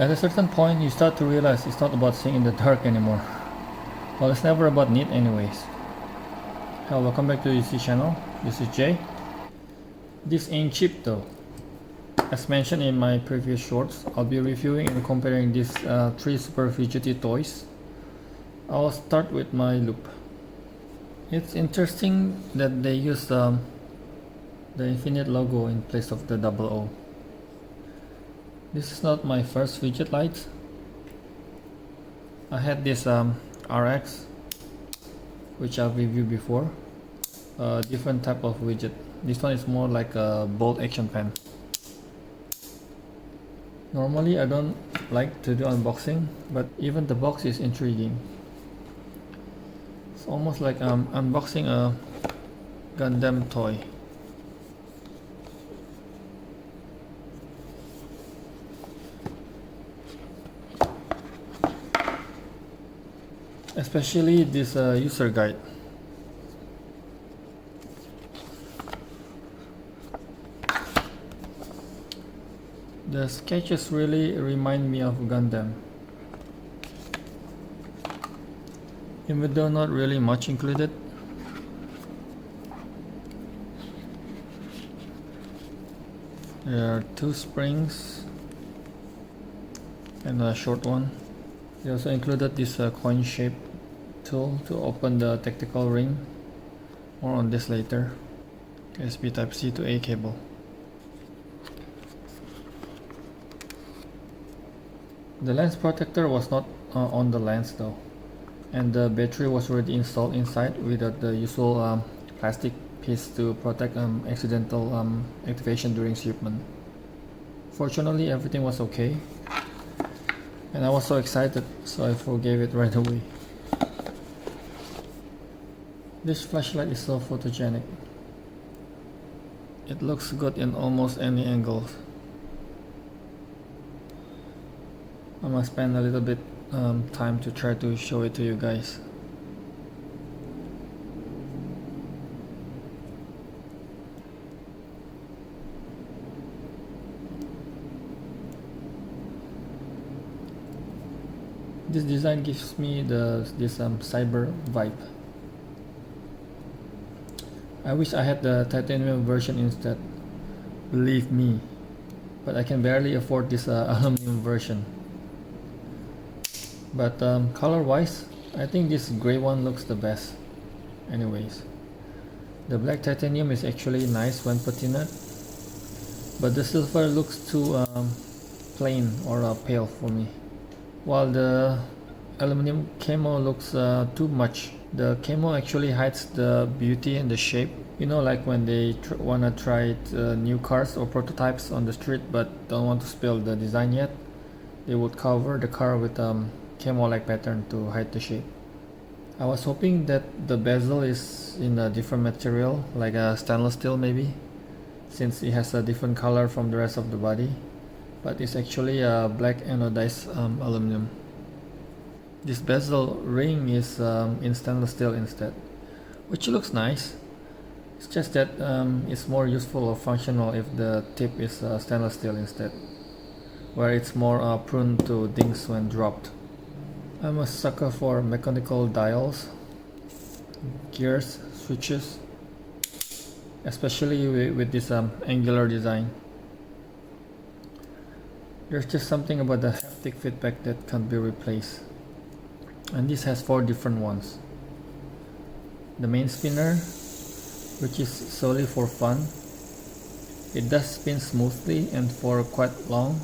At a certain point, you start to realize it's not about seeing in the dark anymore. Well, it's never about need anyways. Hello, welcome back to UC channel. This is Jay. This ain't cheap though. As mentioned in my previous shorts, I'll be reviewing and comparing these three super fidgety toys. I'll start with my loop. It's interesting that they use the infinite logo in place of the double O. This is not my first fidget light. I had this RX, which I've reviewed before. Different type of widget. This one is more like a bolt action pen. Normally I don't like to do unboxing, but even the box is intriguing. It's almost like I'm unboxing a Gundam toy. Especially this user guide. The sketches really remind me of Gundam, even though not really much included. There are two springs and a short one. They also included this coin shaped tool to open the tactical ring. More on this later. USB Type-C to A cable. The lens protector was not on the lens though, and the battery was already installed inside without the usual plastic piece to protect accidental activation during shipment. Fortunately, everything was okay, and I was so excited, so I forgave it right away. This flashlight is so photogenic. It looks good in almost any angle. I must spend a little bit time to try to show it to you guys. This design gives me this cyber vibe. I wish I had the titanium version instead, believe me, but I can barely afford this aluminum version. But color wise, I think this gray one looks the best. Anyways, the black titanium is actually nice when patinaed, but the silver looks too plain or pale for me, while the aluminum camo looks too much. The camo actually hides the beauty and the shape. You know, like when they wanna try new cars or prototypes on the street but don't want to spill the design yet, they would cover the car with camo-like pattern to hide the shape. I was hoping that the bezel is in a different material, like a stainless steel maybe, since it has a different color from the rest of the body, but it's actually a black anodized aluminum. This bezel ring is in stainless steel instead, which looks nice. It's just that it's more useful or functional if the tip is stainless steel instead, where it's more prone to dings when dropped. I'm a sucker for mechanical dials, gears, switches, especially with this angular design. There's just something about the haptic feedback that can't be replaced. And this has 4 different ones. The main spinner, which is solely for fun. It does spin smoothly and for quite long,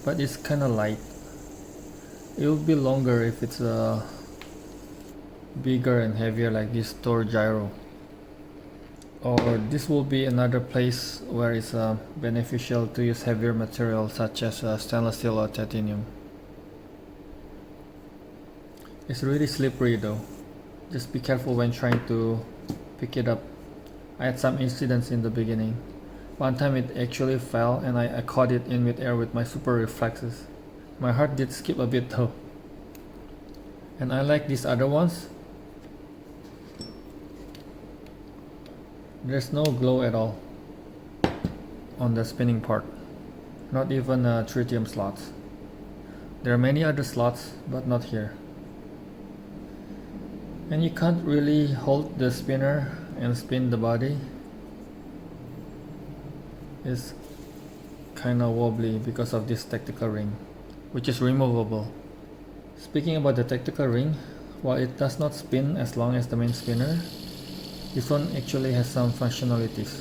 but it's kinda light. It will be longer if it's bigger and heavier like this Tor gyro. Or this will be another place where it's beneficial to use heavier material such as stainless steel or titanium. It's really slippery though. Just be careful when trying to pick it up. I had some incidents in the beginning. One time it actually fell and I caught it in mid-air with my super reflexes. My heart did skip a bit though. And I like these other ones. There's no glow at all on the spinning part. Not even tritium slots. There are many other slots, but not here. And you can't really hold the spinner and spin the body. It's kind of wobbly because of this tactical ring, which is removable. Speaking about the tactical ring, while it does not spin as long as the main spinner, this one actually has some functionalities.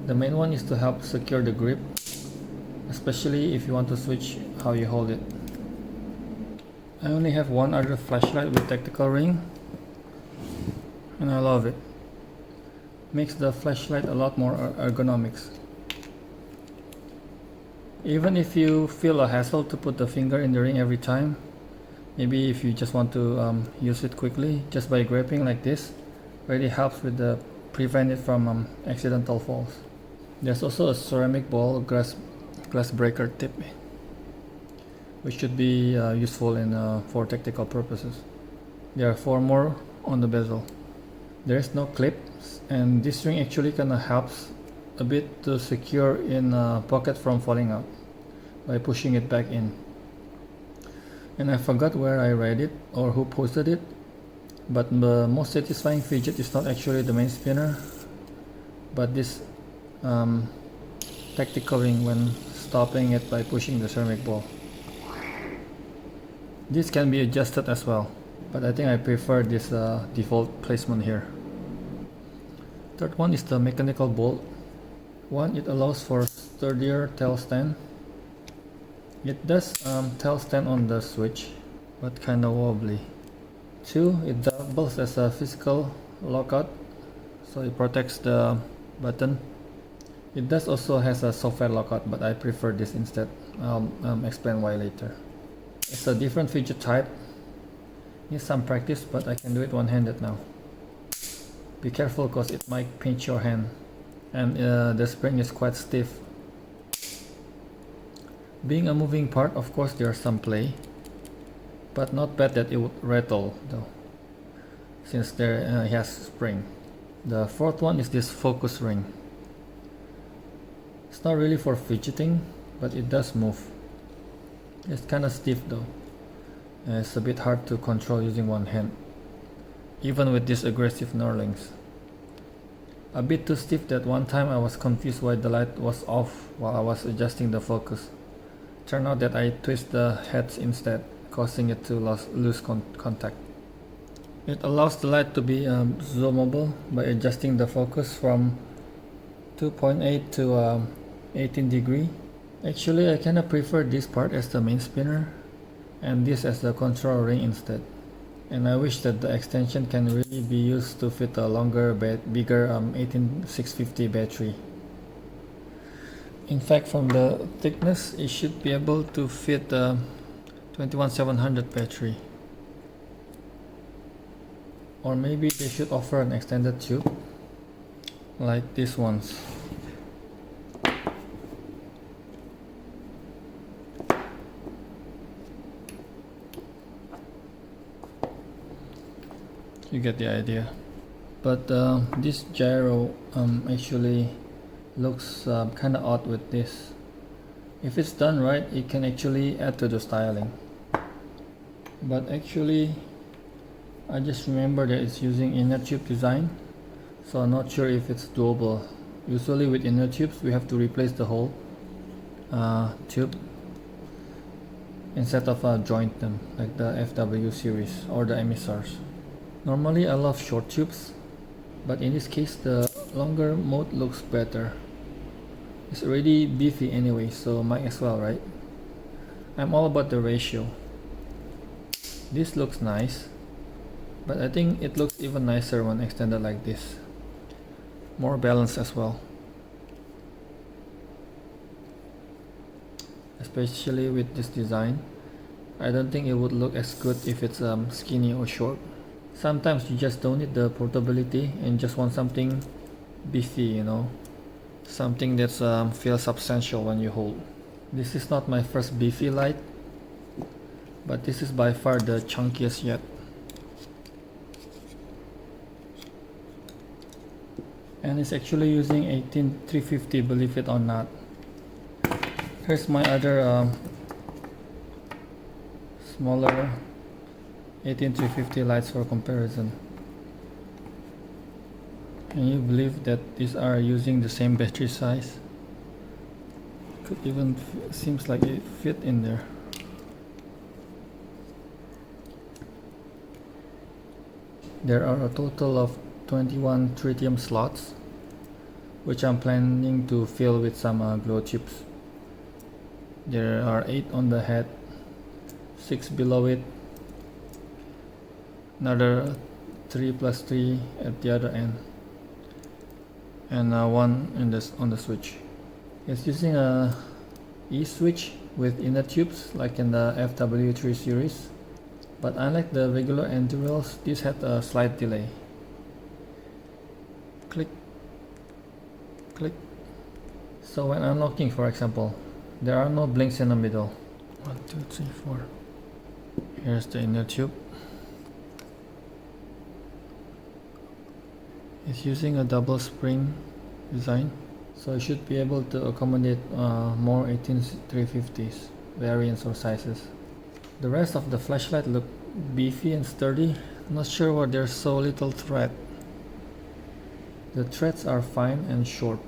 The main one is to help secure the grip, especially if you want to switch how you hold it. I only have one other flashlight with tactical ring, and I love it. Makes the flashlight a lot more ergonomics. Even if you feel a hassle to put the finger in the ring every time, maybe if you just want to use it quickly, just by gripping like this, really helps with the prevent it from accidental falls. There's also a ceramic ball glass breaker tip, which should be useful for tactical purposes. There are 4 more on the bezel. There is no clip, and this ring actually kinda helps a bit to secure in a pocket from falling out by pushing it back in. And I forgot where I read it or who posted it, but the most satisfying fidget is not actually the main spinner, but this tactical ring when stopping it by pushing the ceramic ball. This can be adjusted as well, but I think I prefer this default placement here. Third one is the mechanical bolt. One, it allows for sturdier tail stand. It does tail stand on the switch, but kinda wobbly. 2, it doubles as a physical lockout, so it protects the button. It does also has a software lockout, but I prefer this instead. I'll explain why later. It's a different fidget type. Needs some practice, but I can do it one-handed now. Be careful because it might pinch your hand, and the spring is quite stiff. Being a moving part, of course there's some play, but not bad that it would rattle though, since there it has spring. The fourth one is this focus ring. It's not really for fidgeting, but it does move. It's kinda stiff though. It's a bit hard to control using one hand, even with these aggressive knurlings. A bit too stiff that one time I was confused why the light was off while I was adjusting the focus. Turned out that I twist the heads instead, causing it to lose contact. It allows the light to be zoomable by adjusting the focus from 2.8 to 18 degree. Actually, I kinda prefer this part as the main spinner and this as the control ring instead. And I wish that the extension can really be used to fit a bigger 18650 battery. In fact, from the thickness, it should be able to fit a 21700 battery. Or maybe they should offer an extended tube like these ones. You get the idea. But this gyro actually looks kind of odd with this. If it's done right, it can actually add to the styling. But actually, I just remember that it's using inner tube design, so I'm not sure if it's doable. Usually with inner tubes, we have to replace the whole tube instead of joint them like the FW series or the emissars. Normally I love short tubes, but in this case the longer mode looks better. It's already beefy anyway, so might as well, right? I'm all about the ratio. This looks nice, but I think it looks even nicer when extended like this. More balanced as well. Especially with this design, I don't think it would look as good if it's skinny or short. Sometimes you just don't need the portability and just want something beefy, you know, something that feels substantial when you hold. This is not my first beefy light, but this is by far the chunkiest yet. And it's actually using 18350, believe it or not. Here's my other smaller 18350 lights for comparison. Can you believe that these are using the same battery size? Could even seems like it fit in there. There are a total of 21 tritium slots, which I'm planning to fill with some glow chips. There are 8 on the head, 6 below it, another 3 plus 3 at the other end, and one on the switch. It's using a E-switch with inner tubes like in the FW3 series, but unlike the regular entry rails, this had a slight delay. Click, click. So when unlocking, for example, there are no blinks in the middle. 1, 2, 3, 4. Here's the inner tube. It's using a double spring design, so it should be able to accommodate more 18350s variants or sizes. The rest of the flashlight look beefy and sturdy. Not sure why there's so little thread. The threads are fine and short.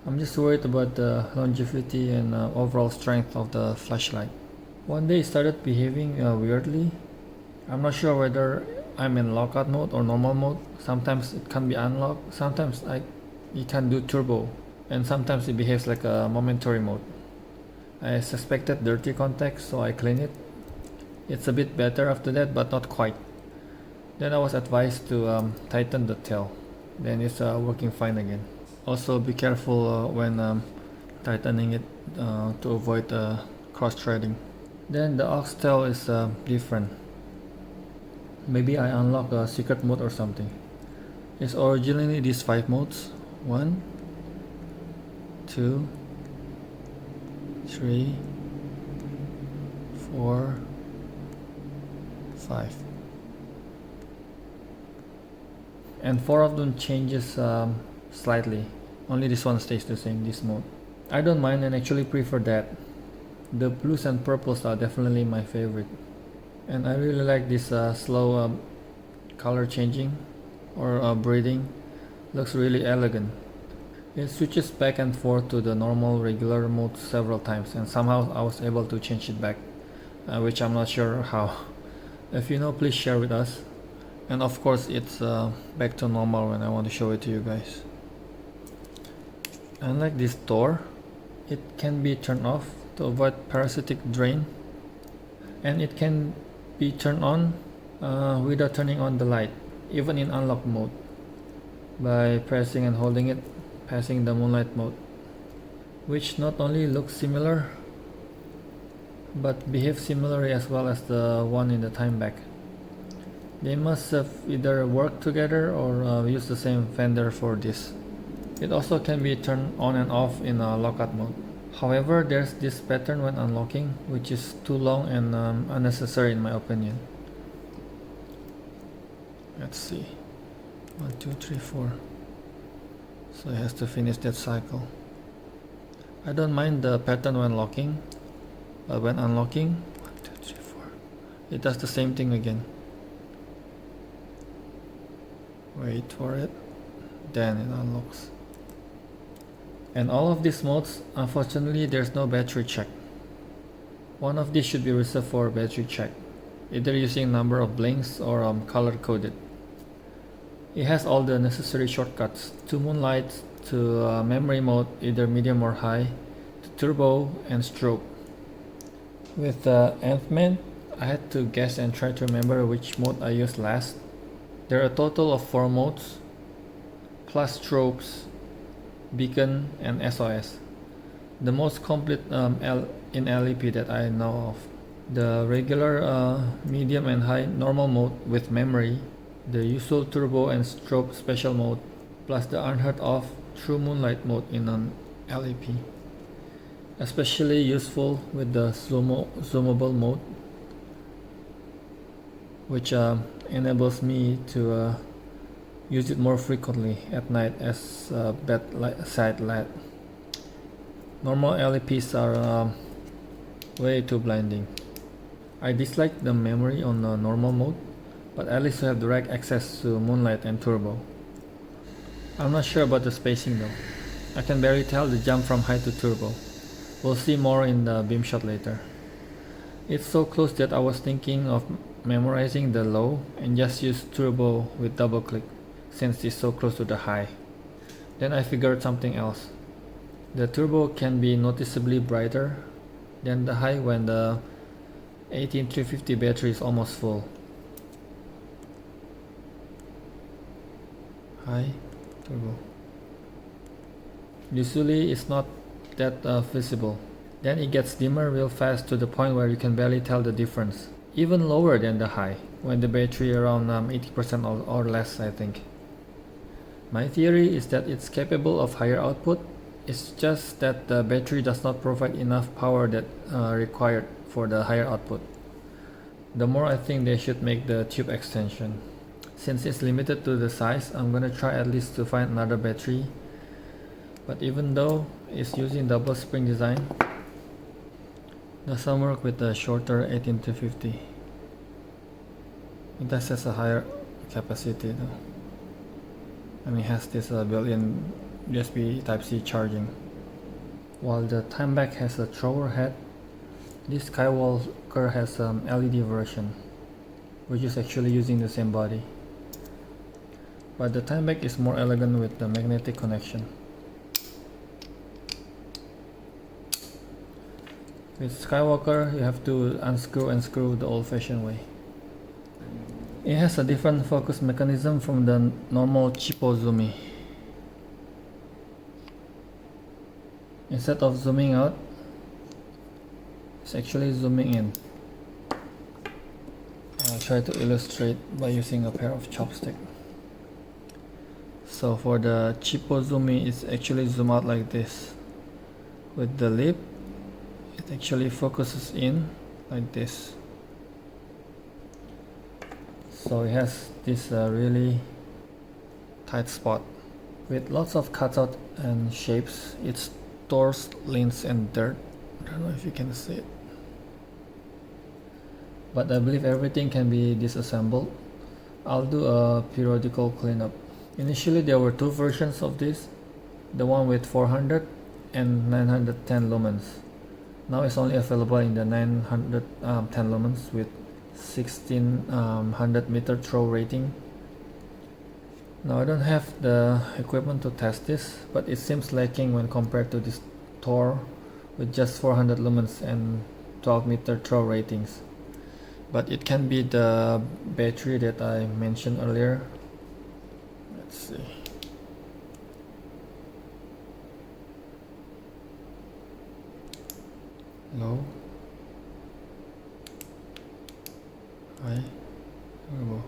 I'm just worried about the longevity and overall strength of the flashlight. One day it started behaving weirdly. I'm not sure whether I'm in lockout mode or normal mode. Sometimes it can be unlocked, sometimes it can do turbo, and sometimes it behaves like a momentary mode. I suspected dirty contacts, so I cleaned it. It's a bit better after that, but not quite. Then I was advised to tighten the tail. Then it's working fine again. Also be careful when tightening it to avoid cross-threading. Then the aux tail is different. Maybe I unlock a secret mode or something. It's originally these 5 modes. 1, 2, 3, 4, 5. And 4 of them changes slightly. Only this one stays the same, this mode. I don't mind and actually prefer that. The blues and purples are definitely my favorite. And I really like this slow color changing or breathing. Looks really elegant. It switches back and forth to the normal regular mode several times, and somehow I was able to change it back, which I'm not sure how. If you know, please share with us. And of course it's back to normal when I want to show it to you guys. Unlike this door, it can be turned off to avoid parasitic drain, and it can be turned on without turning on the light, even in unlock mode, by pressing and holding it, passing the moonlight mode, which not only looks similar but behaves similarly as well as the one in the time back. They must have either worked together or used the same vendor for this. It also can be turned on and off in lockout mode. However, there's this pattern when unlocking, which is too long and unnecessary in my opinion. Let's see. 1, 2, 3, 4. So it has to finish that cycle. I don't mind the pattern when locking, but when unlocking, 1, 2, 3, 4, it does the same thing again. Wait for it, then it unlocks. And all of these modes, unfortunately, there's no battery check. One of these should be reserved for battery check, either using number of blinks or color coded. It has all the necessary shortcuts to moonlight, to memory mode, either medium or high, to turbo and strobe. With Ant-Man, I had to guess and try to remember which mode I used last. There are a total of 4 modes, plus strobes, beacon and SOS. The most complete in LEP that I know of. The regular, medium and high normal mode with memory, the usual turbo and strobe special mode, plus the unheard of true moonlight mode in an LEP. Especially useful with the zoomable mode, which enables me to use it more frequently at night as bedside light. Normal LEPs are way too blinding. I dislike the memory on the normal mode, but at least you have direct access to Moonlight and Turbo. I'm not sure about the spacing though. I can barely tell the jump from high to Turbo. We'll see more in the beam shot later. It's so close that I was thinking of memorizing the low and just use Turbo with double click since it's so close to the high. Then I figured something else. The Turbo can be noticeably brighter than the high when the 18350 battery is almost full. High, Turbo. Usually it's not that visible. Then it gets dimmer real fast to the point where you can barely tell the difference. Even lower than the high, when the battery around 80% or less, I think. My theory is that it's capable of higher output. It's just that the battery does not provide enough power that required for the higher output. The more I think they should make the tube extension. Since it's limited to the size, I'm gonna try at least to find another battery. But even though it's using double spring design, doesn't work with the shorter 18350. It does has a higher capacity though. And it has this built-in USB Type-C charging. While the Timeback has a thrower head, this Skywalker has an LED version, which is actually using the same body. But the Timeback is more elegant with the magnetic connection. With Skywalker, you have to unscrew and screw the old-fashioned way. It has a different focus mechanism from the normal cheapo Zoomy. Instead of zooming out, it's actually zooming in. I'll try to illustrate by using a pair of chopsticks. So for the cheapo Zoomy, it's actually zoom out like this. With the lip, it actually focuses in like this. So it has this really tight spot with lots of cutouts and shapes. It stores lints and dirt. I don't know if you can see it, but I believe everything can be disassembled. I'll do a periodical cleanup. Initially there were two versions of this, the one with 400 and 910 lumens. Now it's only available in the 910 lumens with 1600 meter throw rating. Now I don't have the equipment to test this, but it seems lacking when compared to this Thor with just 400 lumens and 12 meter throw ratings. But it can be the battery that I mentioned earlier. Let's see. Low, high, turbo.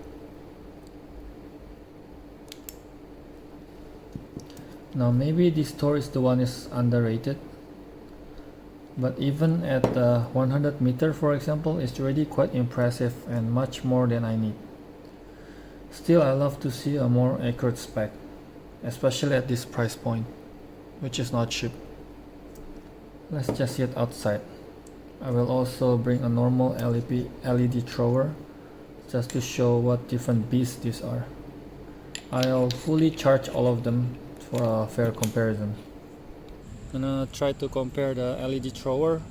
Now maybe this Thor is the one is underrated, but even at 100 meter for example, it's already quite impressive and much more than I need. Still, I love to see a more accurate spec, especially at this price point, which is not cheap. Let's just get outside. I will also bring a normal LED thrower just to show what different beasts these are. I'll fully charge all of them for a fair comparison. I'm gonna try to compare the LED thrower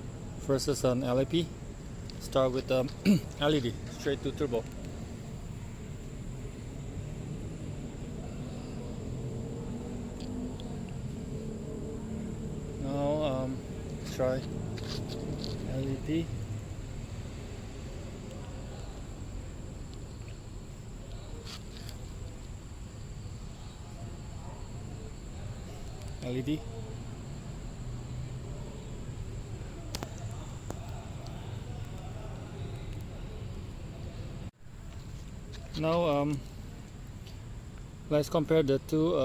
versus an LAP. Start with the LED straight to turbo. Now try LED. LED. Now let's compare the two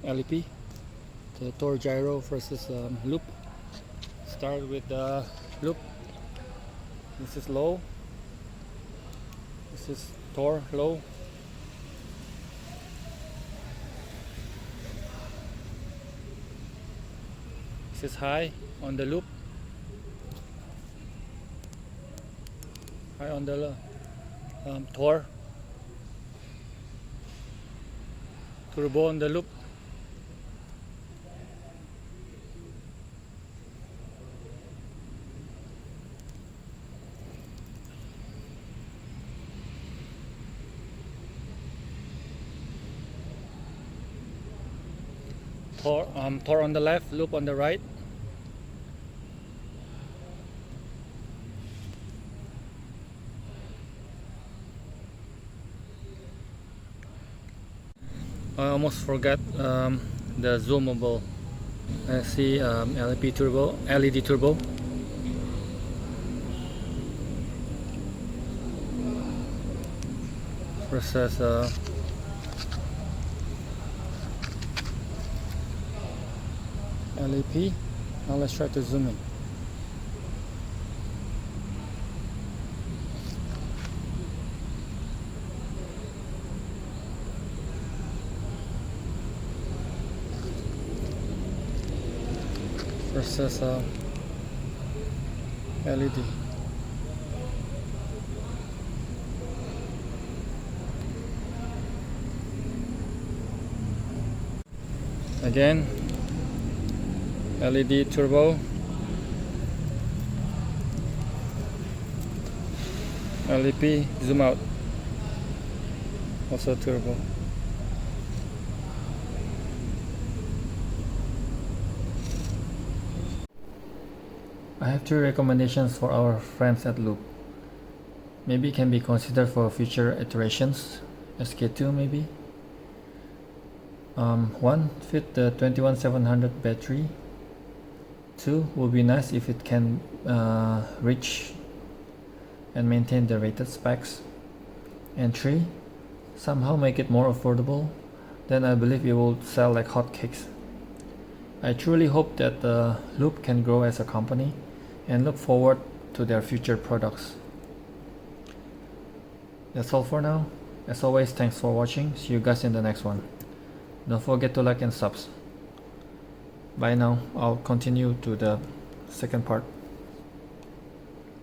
LEP, the Thor gyro versus loop. Start with the loop. This is low. This is Thor low. This is high on the loop. high on the Thor turbo on the loop. Thor on the left, loop on the right. I almost forgot the zoomable. I see LED turbo. Versus LEP. Now let's try to zoom in. Versus LED. Again, LED turbo, LEP, zoom out, also turbo. I have 3 recommendations for our friends at Loop. Maybe it can be considered for future iterations, SK2 maybe. 1. Fit the 21700 battery. 2. Would be nice if it can reach and maintain the rated specs. And 3. Somehow make it more affordable. Then I believe it will sell like hotcakes. I truly hope that Loop can grow as a company and look forward to their future products. That's all for now. As always, thanks for watching. See you guys in the next one. Don't forget to like and subs. Bye now. I'll continue to the second part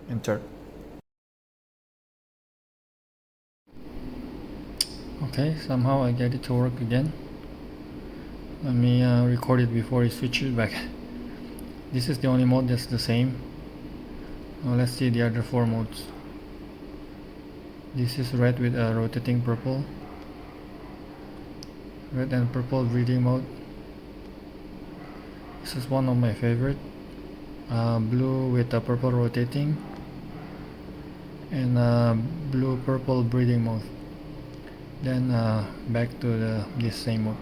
and third. Okay, somehow I get it to work again. Let me record it before I switch it back. This is the only mode that's the same. Now let's see the other 4 modes. This is red with a rotating purple. Red and purple breathing mode. This is one of my favorite. Blue with a purple rotating. And blue purple breathing mode. Then back to this same mode.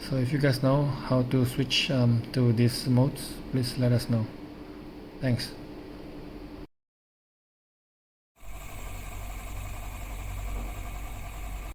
So if you guys know how to switch to these modes, please let us know. Thanks.